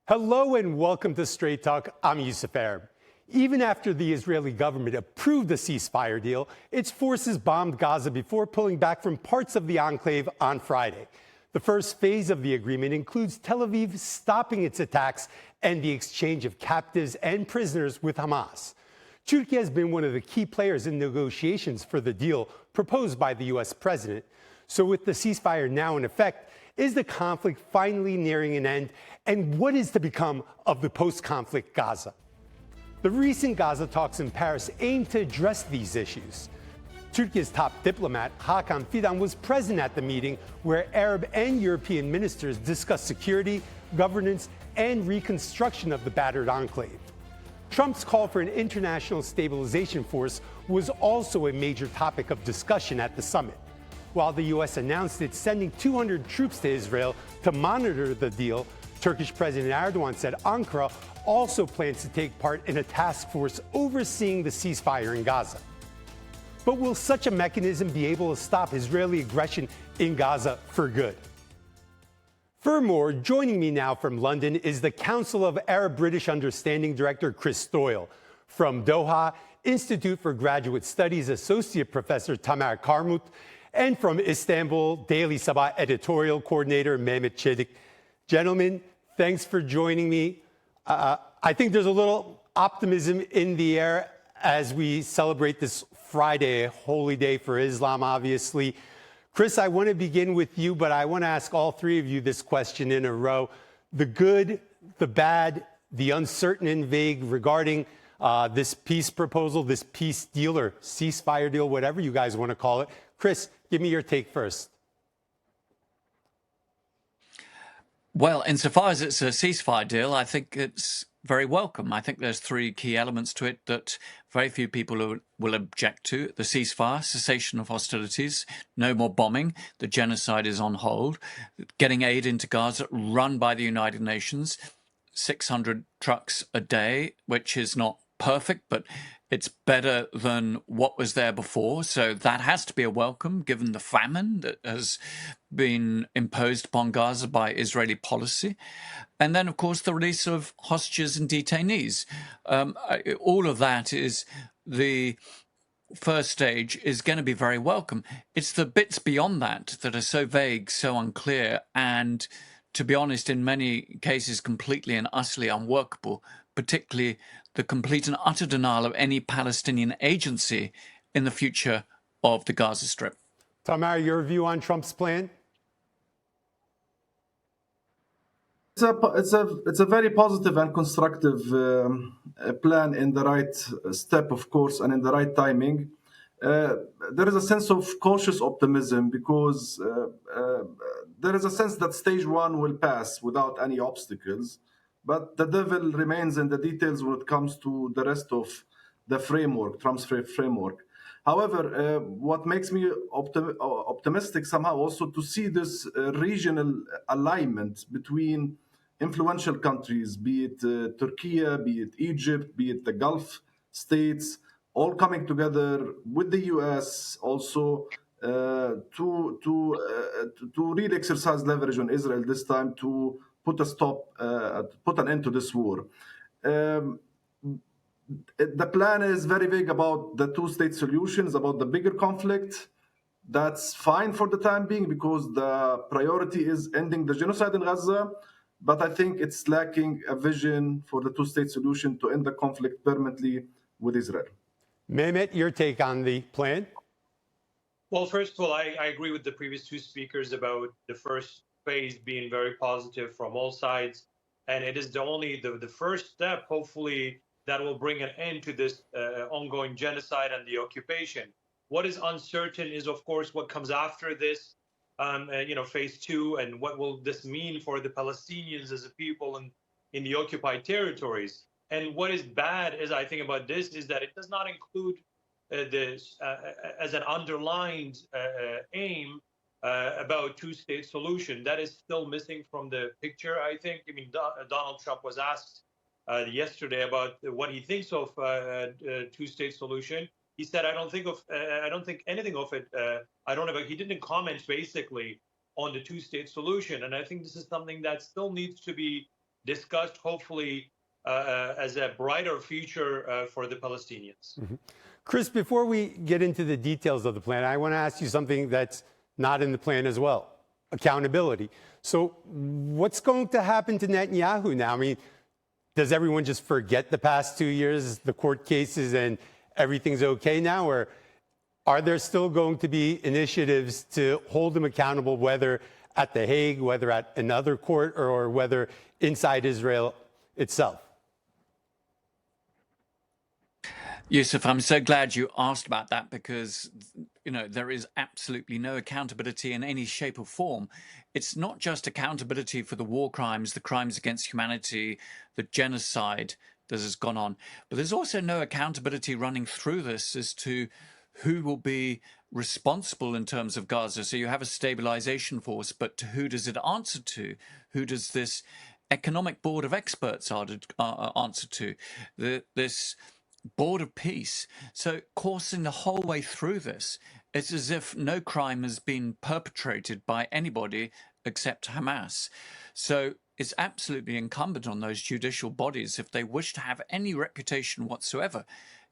Hello and welcome to Straight Talk. I'm Ceasefire. Even after the Israeli government approved the ceasefire deal, its forces bombed Gaza before pulling back from parts of the enclave on Friday. The first phase of the agreement includes Tel Aviv stopping its attacks and the exchange of captives and prisoners with Hamas. Turkey has been one of the key players in negotiations for the deal proposed by the U.S. president. So with the ceasefire now in effect, is the conflict finally nearing an end? And what is to become of the post-conflict Gaza? The recent Gaza talks in Paris aim to address these issues. Turkey's top diplomat, Hakan Fidan, was present at the meeting where Arab and European ministers discussed security, governance, and reconstruction of the battered enclave. Trump's call for an international stabilization force was also a major topic of discussion at the summit. While the U.S. announced it's sending 200 troops to Israel to monitor the deal, Turkish President Erdogan said Ankara also plans to take part in a task force overseeing the ceasefire in Gaza. But will such a mechanism be able to stop Israeli aggression in Gaza for good? For more, joining me now from London is the Council of Arab-British Understanding Director Chris Doyle. From Doha, Institute for Graduate Studies Associate Professor Tamer Karmut, and from Istanbul, Daily Sabah editorial coordinator Mehmet Çelik. Gentlemen, thanks for joining me. I think there's a little optimism in the air as we celebrate this Friday, a holy day for Islam, obviously. Chris, I want to begin with you, but I want to ask all three of you this question in a row. The good, the bad, the uncertain and vague regarding this peace proposal, this peace deal or ceasefire deal, whatever you guys want to call it. Chris, give me your take first. Well, insofar as it's a ceasefire deal, I think it's very welcome. I think there's three key elements to it that very few people will object to. The ceasefire, cessation of hostilities, no more bombing, the genocide is on hold, getting aid into Gaza run by the United Nations, 600 trucks a day, which is not perfect, but it's better than what was there before. So that has to be a welcome, given the famine that has been imposed upon Gaza by Israeli policy. And then, of course, the release of hostages and detainees. All of that is the first stage is going to be very welcome. It's the bits beyond that that are so vague, so unclear, and to be honest, in many cases, completely and utterly unworkable, particularly the complete and utter denial of any Palestinian agency in the future of the Gaza Strip. Tamara, your view on Trump's plan? It's a very positive and constructive plan in the right step, of course, and in the right timing. There is a sense of cautious optimism because there is a sense that stage one will pass without any obstacles. But the devil remains in the details when it comes to the rest of the framework, Trump's framework. However, what makes me optimistic somehow also to see this regional alignment between influential countries, be it Turkey, be it Egypt, be it the Gulf states, all coming together with the U.S. also to really exercise leverage on Israel this time to put an end to this war. The plan is very vague about the two-state solutions, about the bigger conflict. That's fine for the time being because the priority is ending the genocide in Gaza. But I think it's lacking a vision for the two-state solution to end the conflict permanently with Israel. Mehmet, your take on the plan? Well, first of all, I agree with the previous two speakers about the first phase being very positive from all sides. And it is the first step, hopefully, that will bring an end to this ongoing genocide and the occupation. What is uncertain is, of course, what comes after this, phase two, and what will this mean for the Palestinians as a people in the occupied territories. And what is bad, as I think about this, is that it does not include this as an underlined aim about two-state solution. That is still missing from the picture, I think. I mean, Donald Trump was asked yesterday about what he thinks of two-state solution. He said, I don't think anything of it. He didn't comment basically on the two-state solution. And I think this is something that still needs to be discussed, hopefully, as a brighter future for the Palestinians. Chris, before we get into the details of the plan, I want to ask you something that's not in the plan as well: accountability. So what's going to happen to Netanyahu now? I mean, does everyone just forget the past 2 years, the court cases, and everything's okay now? Or are there still going to be initiatives to hold him accountable, whether at The Hague, whether at another court, or whether inside Israel itself? Yusuf, I'm so glad you asked about that, because there is absolutely no accountability in any shape or form. It's not just accountability for the war crimes, the crimes against humanity, the genocide that has gone on, but there's also no accountability running through this as to who will be responsible in terms of Gaza. So you have a stabilization force, but to who does it answer to? Who does this economic board of experts answer to? This board of peace. So coursing the whole way through this, it's as if no crime has been perpetrated by anybody except Hamas. So it's absolutely incumbent on those judicial bodies, if they wish to have any reputation whatsoever,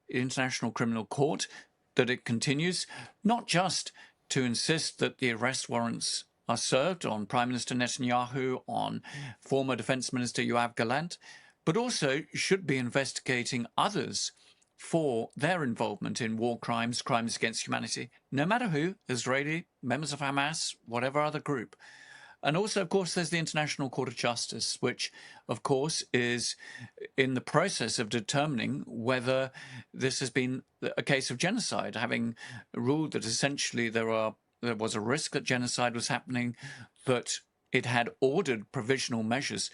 International Criminal Court, that it continues not just to insist that the arrest warrants are served on Prime Minister Netanyahu, on former Defense Minister Yoav Gallant, but also should be investigating others for their involvement in war crimes, crimes against humanity, no matter who, Israeli, members of Hamas, whatever other group. And also, of course, there's the International Court of Justice, which, of course, is in the process of determining whether this has been a case of genocide, having ruled that essentially there was a risk that genocide was happening, that it had ordered provisional measures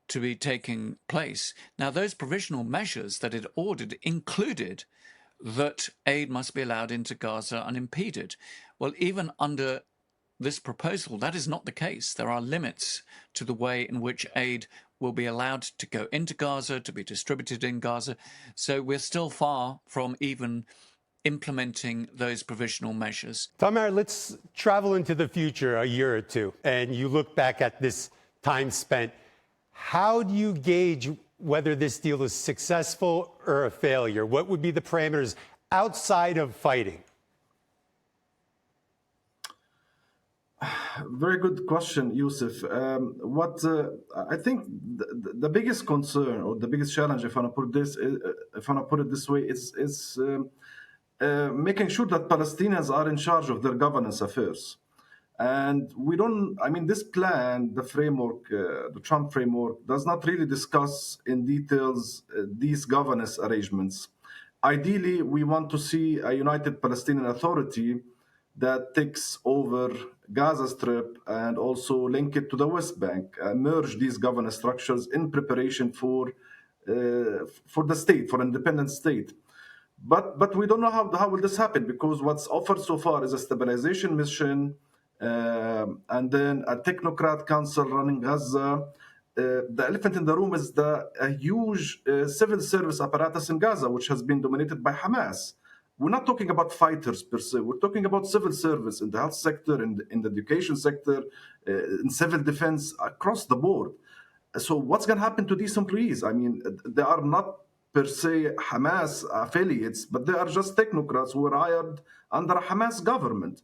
to be taking place. Now, those provisional measures that it ordered included that aid must be allowed into Gaza unimpeded. Well, even under this proposal, that is not the case. There are limits to the way in which aid will be allowed to go into Gaza, to be distributed in Gaza. So we're still far from even implementing those provisional measures. Tamar, let's travel into the future a year or two, and you look back at this time spent. How do you gauge whether this deal is successful or a failure? What would be the parameters outside of fighting? Very good question, Yusuf. I think the biggest concern or the biggest challenge, if I put it this way, is making sure that Palestinians are in charge of their governance affairs. And this plan, the framework, the Trump framework, does not really discuss in details these governance arrangements. Ideally, we want to see a united Palestinian Authority that takes over Gaza Strip and also link it to the West Bank, merge these governance structures in preparation for the state, for independent state. But we don't know how will this happen, because what's offered so far is a stabilization mission, and then a technocrat council running Gaza. The elephant in the room is a huge civil service apparatus in Gaza, which has been dominated by Hamas. We're not talking about fighters per se. We're talking about civil service in the health sector, in the education sector, in civil defense, across the board. So what's going to happen to these employees? I mean, they are not per se Hamas affiliates, but they are just technocrats who were hired under a Hamas government.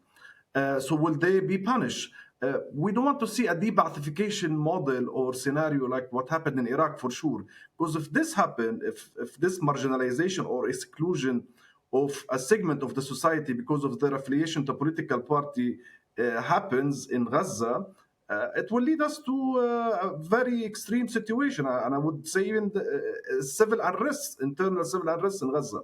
So will they be punished? We don't want to see a de-Baathification model or scenario like what happened in Iraq, for sure. Because if this happened, if this marginalization or exclusion of a segment of the society because of their affiliation to a political party happens in Gaza, it will lead us to a very extreme situation, and I would say even civil unrest, internal civil unrest in Gaza.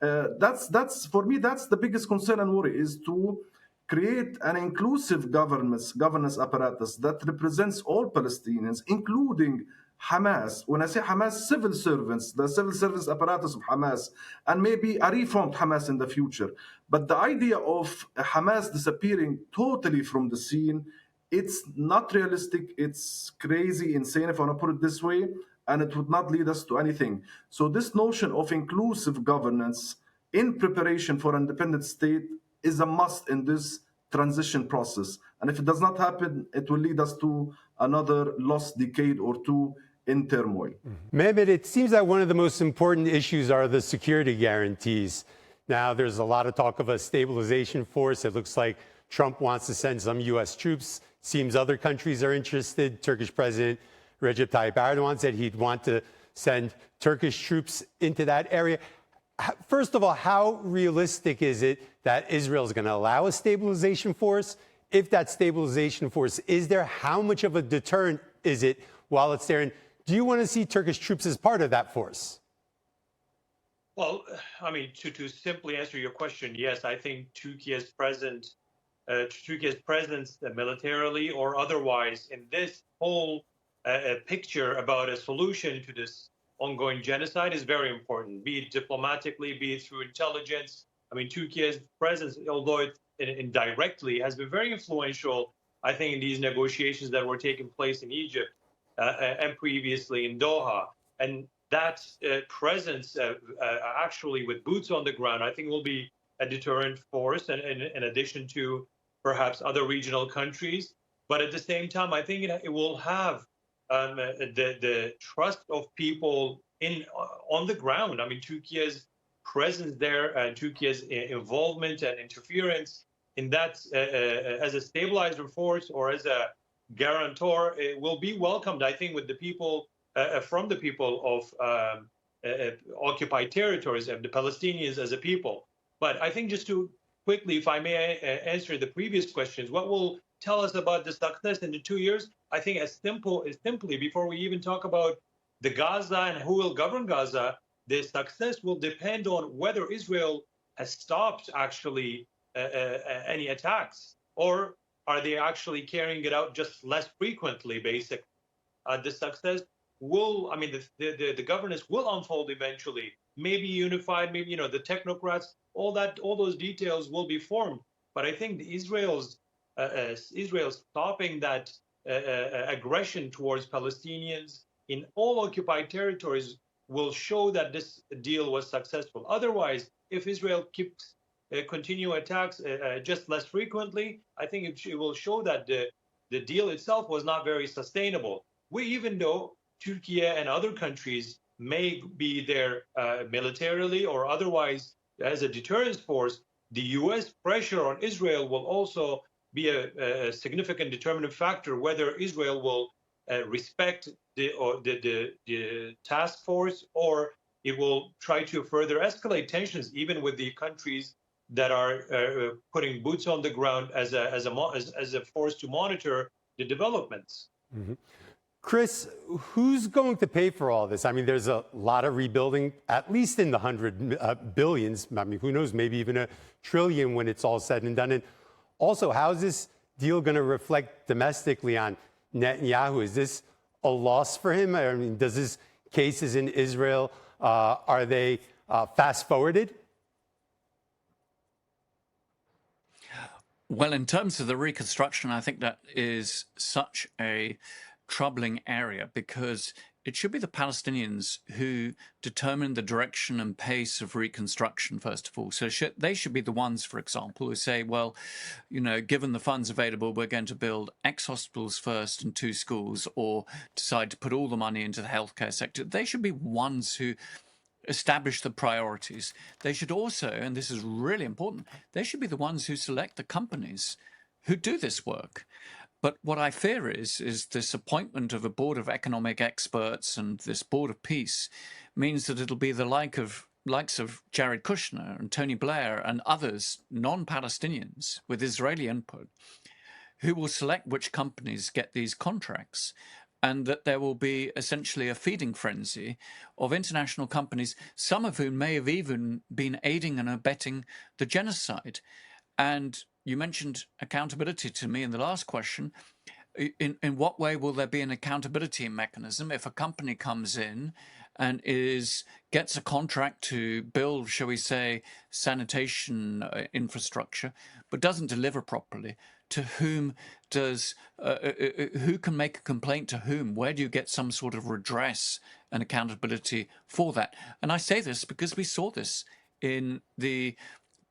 That's for me, that's the biggest concern and worry, is to create an inclusive governance apparatus that represents all Palestinians, including Hamas. When I say Hamas, civil servants, the civil service apparatus of Hamas, and maybe a reformed Hamas in the future. But the idea of Hamas disappearing totally from the scene, it's not realistic. It's crazy, insane, if I want to put it this way, and it would not lead us to anything. So this notion of inclusive governance in preparation for an independent state is a must in this transition process. And if it does not happen, it will lead us to another lost decade or two in turmoil. Mehmet, it seems that one of the most important issues are the security guarantees. Now, there's a lot of talk of a stabilization force. It looks like Trump wants to send some U.S. troops. Seems other countries are interested. Turkish President Recep Tayyip Erdogan said he'd want to send Turkish troops into that area. First of all, how realistic is it that Israel is going to allow a stabilization force? If that stabilization force is there, how much of a deterrent is it while it's there? And do you want to see Turkish troops as part of that force? Well, I mean, to simply answer your question, yes, I think Turkey's presence militarily or otherwise in this whole picture about a solution to this ongoing genocide is very important, be it diplomatically, be it through intelligence. I mean, Turkey's presence, although it indirectly has been very influential, I think, in these negotiations that were taking place in Egypt and previously in Doha. And that presence actually with boots on the ground, I think will be a deterrent force, and in addition to perhaps other regional countries. But at the same time, I think it will have the trust of people on the ground. I mean, Turkey's presence there and Turkey's involvement and interference in that as a stabilizer force or as a guarantor will be welcomed, I think, with the people from the people of occupied territories and the Palestinians as a people. But I think just to quickly, if I may answer the previous questions, what will tell us about the success in the 2 years? I think as simply, before we even talk about the Gaza and who will govern Gaza, the success will depend on whether Israel has stopped actually any attacks, or are they actually carrying it out just less frequently, basically. The success will, I mean, the governance will unfold eventually, maybe unified, maybe, you know, the technocrats, all those details will be formed. But I think Israel's stopping that aggression towards Palestinians in all occupied territories will show that this deal was successful. Otherwise, if Israel keeps continue attacks just less frequently, I think it will show that the deal itself was not very sustainable. Even though Turkey and other countries may be there militarily or otherwise as a deterrence force, the U.S. pressure on Israel will also be a significant determinant factor whether Israel will respect the task force, or it will try to further escalate tensions, even with the countries that are putting boots on the ground as a force to monitor the developments. Mm-hmm. Chris, who's going to pay for all this? I mean, there's a lot of rebuilding, at least in the billions. I mean, who knows, maybe even $1 trillion when it's all said and done. And also, how is this deal going to reflect domestically on Netanyahu? Is this a loss for him? I mean, does his cases in Israel, are they fast forwarded? Well, in terms of the reconstruction, I think that is such a troubling area, because it should be the Palestinians who determine the direction and pace of reconstruction, first of all. So they should be the ones, for example, who say, well, you know, given the funds available, we're going to build X hospitals first and 2 schools, or decide to put all the money into the healthcare sector. They should be ones who establish the priorities. They should also, and this is really important, they should be the ones who select the companies who do this work. But what I fear is this appointment of a board of economic experts and this board of peace means that it'll be the likes of Jared Kushner and Tony Blair and others, non-Palestinians with Israeli input, who will select which companies get these contracts, and that there will be essentially a feeding frenzy of international companies, some of whom may have even been aiding and abetting the genocide. And you mentioned accountability to me in the last question. In what way will there be an accountability mechanism if a company comes in and gets a contract to build, shall we say, sanitation infrastructure, but doesn't deliver properly? To whom who can make a complaint to whom? Where do you get some sort of redress and accountability for that? And I say this because we saw this in the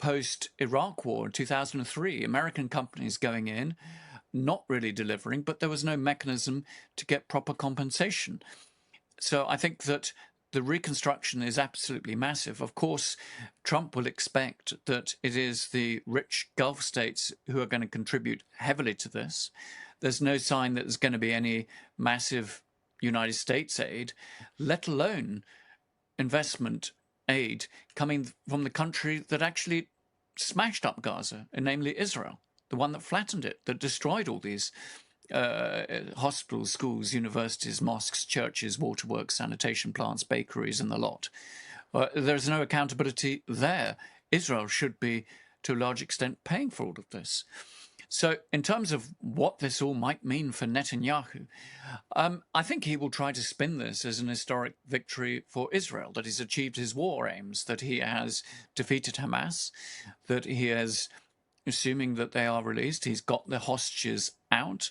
post-Iraq war in 2003, American companies going in, not really delivering, but there was no mechanism to get proper compensation. So I think that the reconstruction is absolutely massive. Of course, Trump will expect that it is the rich Gulf states who are going to contribute heavily to this. There's no sign that there's going to be any massive United States aid, let alone investment aid coming from the country that actually smashed up Gaza, and namely Israel, the one that flattened it, that destroyed all these hospitals, schools, universities, mosques, churches, waterworks, sanitation plants, bakeries, and the lot. There's no accountability there. Israel should be, to a large extent, paying for all of this. So in terms of what this all might mean for Netanyahu, I think he will try to spin this as an historic victory for Israel, that he's achieved his war aims, that he has defeated Hamas, that he has, assuming that they are released, he's got the hostages out,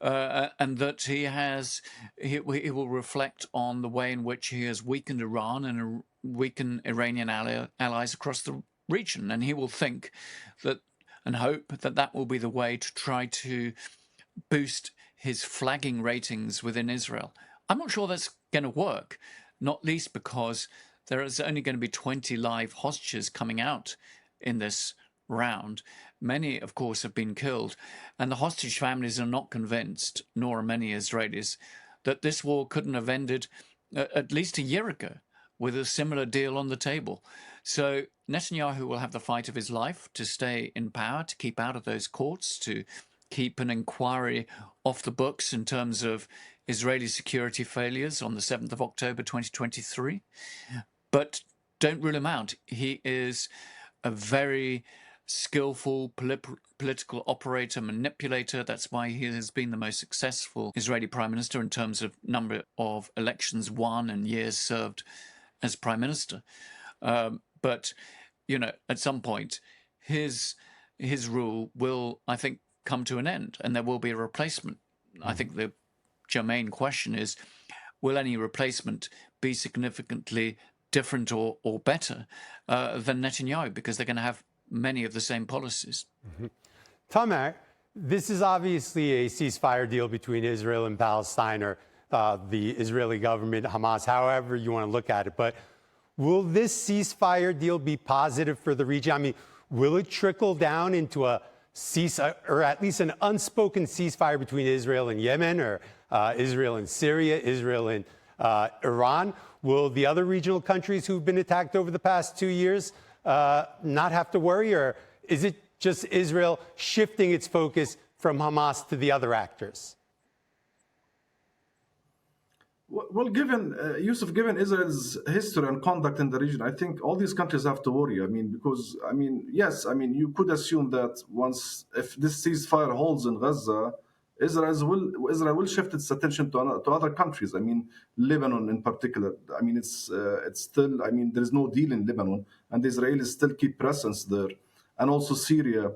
and that he will reflect on the way in which he has weakened Iran and weakened Iranian allies across the region. And he will think that and hope that that will be the way to try to boost his flagging ratings within Israel. I'm not sure that's going to work, not least because there is only going to be 20 live hostages coming out in this round. Many, of course, have been killed, and the hostage families are not convinced, nor are many Israelis, that this war couldn't have ended at least a year ago with a similar deal on the table. So Netanyahu will have the fight of his life to stay in power, to keep out of those courts, to keep an inquiry off the books in terms of Israeli security failures on the 7th of October 2023. But don't rule him out. He is a very skillful political operator, manipulator. That's why he has been the most successful Israeli prime minister in terms of number of elections won and years served as prime minister. But, you know, at some point, his rule will, I think, come to an end, and there will be a replacement. I think the germane question is, will any replacement be significantly different or better than Netanyahu, because they're going to have many of the same policies. Tamer, this is obviously a ceasefire deal between Israel and Palestine, or the Israeli government, Hamas, however you want to look at it. But will this ceasefire deal be positive for the region? I mean, will it trickle down into a or at least an unspoken ceasefire between Israel and Yemen, or Israel and Syria, Israel and Iran? Will the other regional countries who've been attacked over the past 2 years not have to worry, or is it just Israel shifting its focus from Hamas to the other actors? Well, given Yusuf, given Israel's history and conduct in the region, I think all these countries have to worry. I mean, because yes, you could assume that if this ceasefire holds in Gaza, Israel will shift its attention to other countries. I mean, Lebanon in particular. I mean, it's still. I mean, there is no deal in Lebanon, and the Israelis still keep presence there, and also Syria.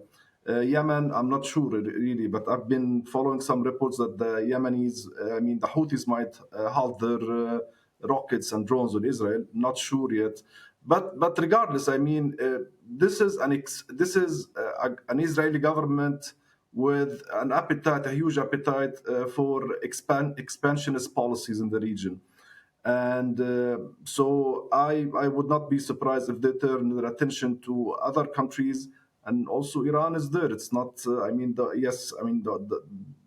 Yemen, I'm not sure really, but I've been following some reports that the Yemenis, the Houthis might halt their rockets and drones on Israel. Not sure yet, but regardless, this is an Israeli government with an appetite, a huge appetite for expansionist policies in the region. And so I would not be surprised if they turn their attention to other countries. And also Iran is there. It's not,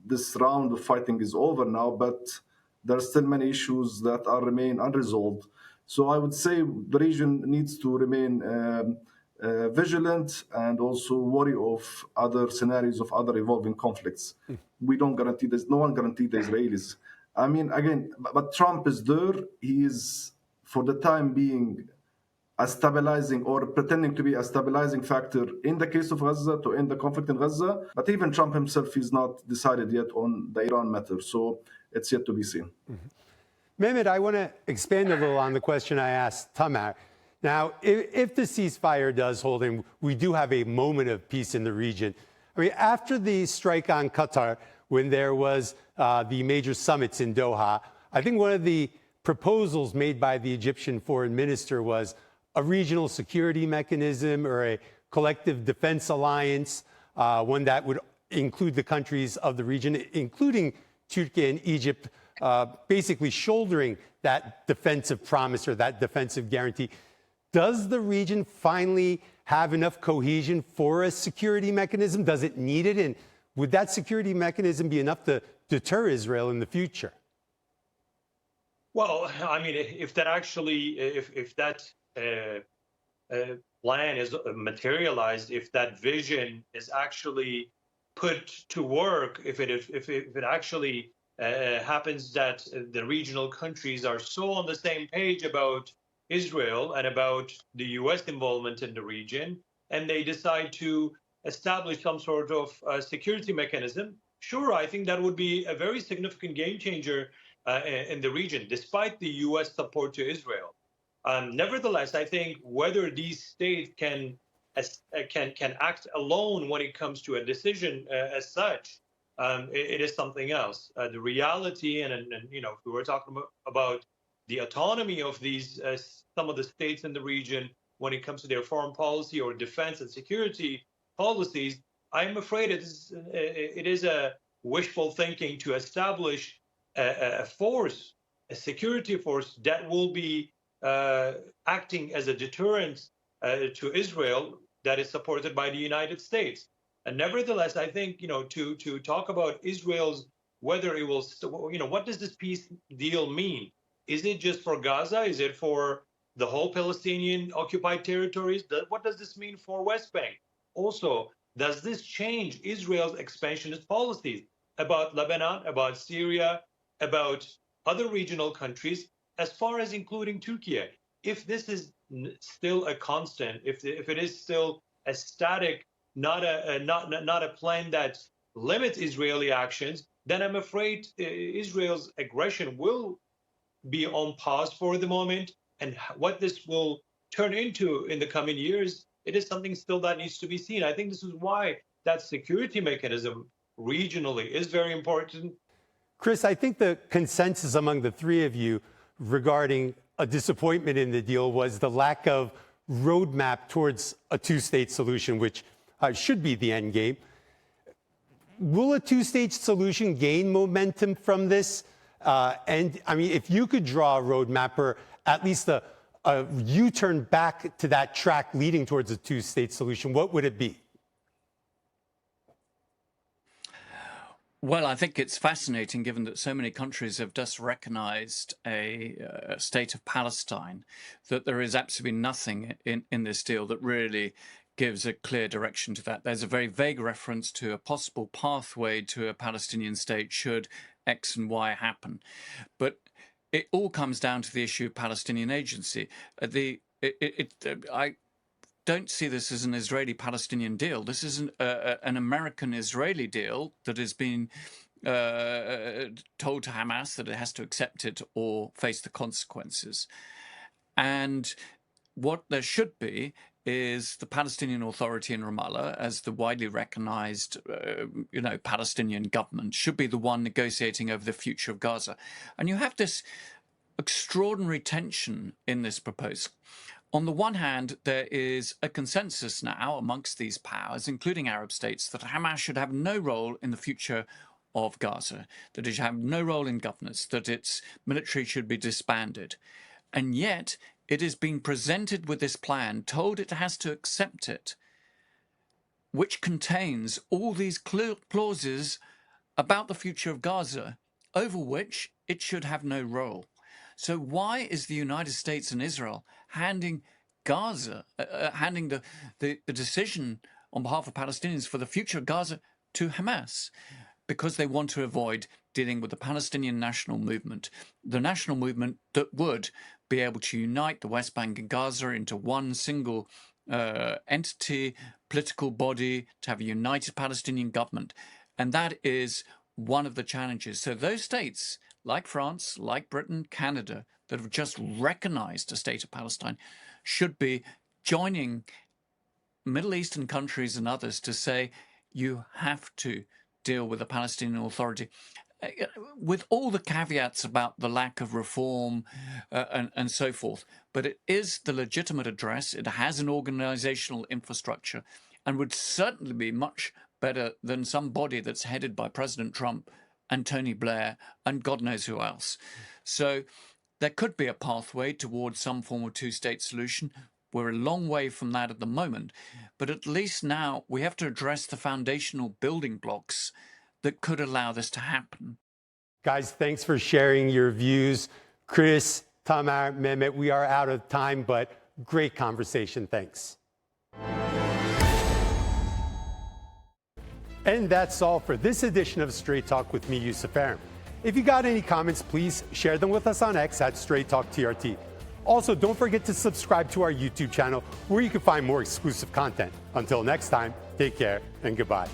this round of fighting is over now, but there are still many issues that remain unresolved. So I would say the region needs to remain vigilant and also worry of other scenarios of other evolving conflicts. We don't guarantee this. No one guaranteed the Israelis. I mean, again, but Trump is there. He is, for the time being, a stabilizing or pretending to be a stabilizing factor in the case of Gaza to end the conflict in Gaza. But even Trump himself is not decided yet on the Iran matter. So it's yet to be seen. Mehmet, I want to expand a little on the question I asked Tamer. Now, if the ceasefire does hold, and we do have a moment of peace in the region, I mean, after the strike on Qatar, when there was the major summits in Doha, I think one of the proposals made by the Egyptian foreign minister was a regional security mechanism or a collective defense alliance, one that would include the countries of the region, including Turkey and Egypt, basically shouldering that defensive promise or that defensive guarantee. Does the region finally have enough cohesion for a security mechanism? Does it need it? And would that security mechanism be enough to deter Israel in the future? Well, I mean, if that actually, if that plan is materialized, if that vision is actually put to work, if it actually happens that the regional countries are so on the same page about Israel and about the U.S. involvement in the region, and they decide to establish some sort of security mechanism, sure, I think that would be a very significant game changer in the region, despite the U.S. support to Israel. Nevertheless, I think whether these states can act alone when it comes to a decision as such, it is something else. The reality, and you know, if we were talking about the autonomy of these some of the states in the region when it comes to their foreign policy or defense and security policies, I'm afraid it is a wishful thinking to establish a force, a security force that will be acting as a deterrent to Israel that is supported by the United States. And nevertheless, I think, you know, to talk about Israel's, whether it will, you know, what does this peace deal mean? Is it just for Gaza? Is it for the whole Palestinian occupied territories? What does this mean for West Bank? Also, does this change Israel's expansionist policies about Lebanon, about Syria, about other regional countries, as far as including Turkey? If this is still a constant, if it is still a static, not a plan that limits Israeli actions, then I'm afraid Israel's aggression will be on pause for the moment. And what this will turn into in the coming years, it is something still that needs to be seen. I think this is why that security mechanism regionally is very important. Chris, I think the consensus among the three of you regarding a disappointment in the deal was the lack of roadmap towards a two-state solution, which should be the end game. Will a two-state solution gain momentum from this? And I mean, if you could draw a roadmap or at least a U-turn back to that track leading towards a two-state solution, what would it be? Well, I think it's fascinating, given that so many countries have just recognized a state of Palestine, that there is absolutely nothing in this deal that really gives a clear direction to that. There's a very vague reference to a possible pathway to a Palestinian state should X and Y happen. But it all comes down to the issue of Palestinian agency. I don't see this as an Israeli-Palestinian deal. This is an American-Israeli deal that has been told to Hamas that it has to accept it or face the consequences. And what there should be is the Palestinian Authority in Ramallah, as the widely recognized, Palestinian government, should be the one negotiating over the future of Gaza. And you have this extraordinary tension in this proposal. On the one hand, there is a consensus now amongst these powers, including Arab states, that Hamas should have no role in the future of Gaza, that it should have no role in governance, that its military should be disbanded. And yet, it is being presented with this plan, told it has to accept it, which contains all these clauses about the future of Gaza, over which it should have no role. So why is the United States and Israel handing Gaza, handing the decision on behalf of Palestinians for the future of Gaza to Hamas? Because they want to avoid dealing with the Palestinian national movement, the national movement that would be able to unite the West Bank and Gaza into one single entity, political body, to have a united Palestinian government. And that is one of the challenges. So those states, like France, like Britain, Canada, that have just recognized a state of Palestine, should be joining Middle Eastern countries and others to say, you have to deal with the Palestinian Authority, with all the caveats about the lack of reform and so forth. But it is the legitimate address. It has an organizational infrastructure and would certainly be much better than some body that's headed by President Trump and Tony Blair and God knows who else. So there could be a pathway towards some form of two-state solution. We're a long way from that at the moment, but at least now we have to address the foundational building blocks that could allow this to happen. Guys, thanks for sharing your views. Chris, Tamar, Mehmet, we are out of time, but great conversation. Thanks. And that's all for this edition of Straight Talk with me, Yusuf Aram. If you got any comments, please share them with us on X at Straight Talk TRT. Also, don't forget to subscribe to our YouTube channel where you can find more exclusive content. Until next time, take care and goodbye.